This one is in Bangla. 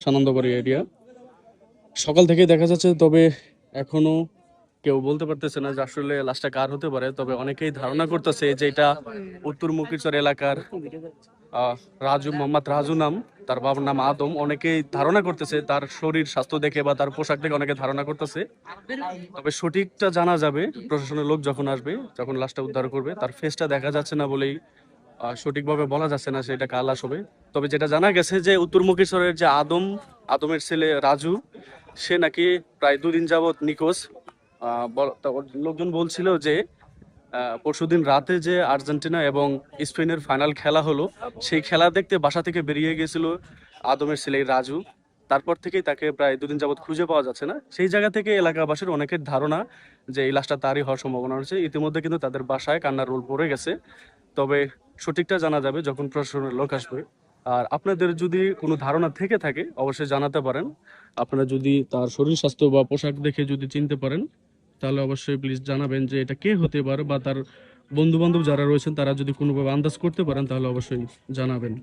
সানন্দবাড়ি এরিয়া সকাল থেকেই দেখা যাচ্ছে, তবে এখনো কেউ বলতে পারতেছে না যে আসলে লাশটা কার হতে পারে। তবে অনেকেই ধারণা করতেছে যে এটা উত্তর মুকিরচর এলাকার আহ, মোহাম্মদ রাজু নাম, তার বাবার নাম আদম। অনেকেই ধারণা করতেছে তার শরীর স্বাস্থ্য দেখে বা তার পোশাক দেখে অনেকে ধারণা করতেছে। তবে সঠিকটা জানা যাবে প্রশাসনের লোক যখন আসবে, যখন লাশটা উদ্ধার করবে। তার ফেসটা দেখা যাচ্ছে না বলেই সঠিকভাবে বলা যাচ্ছে না সেটা কার লাশ হবে। তবে যেটা জানা গেছে যে উত্তরমুখীশ্বরের যে আদমের ছেলে রাজু, সে নাকি প্রায় 2 দিন যাবৎ নিখোঁজ। লোকজন বলছিল যে পরশুদিন রাতে যে আর্জেন্টিনা এবং স্পেনের ফাইনাল খেলা হলো, সেই খেলা দেখতে বাসা থেকে বেরিয়ে গেছিল আদমের ছেলে রাজু। তারপর থেকেই তাকে প্রায় 2 দিন যাবৎ খুঁজে পাওয়া যাচ্ছে না। সেই জায়গা থেকে এলাকাবাসীর অনেকের ধারণা যে এই লাশটা তারই হওয়ার সম্ভাবনা রয়েছে। ইতিমধ্যে কিন্তু তাদের বাসায় কান্নার রোল পড়ে গেছে। তবে সঠিকটা জানা যাবে যখন প্রশাসনের লোক আসবে। আর আপনাদের যদি কোনো ধারণা থেকে থাকে অবশ্যই জানাতে পারেন। আপনারা যদি তার শরীর স্বাস্থ্য বা পোশাক দেখে যদি চিনতে পারেন, তাহলে অবশ্যই প্লিজ জানাবেন যে এটা কে হতে পারে, বা তার বন্ধু বান্ধব যারা রয়েছেন তারা যদি কোনোভাবে আন্দাজ করতে পারেন তাহলে অবশ্যই জানাবেন।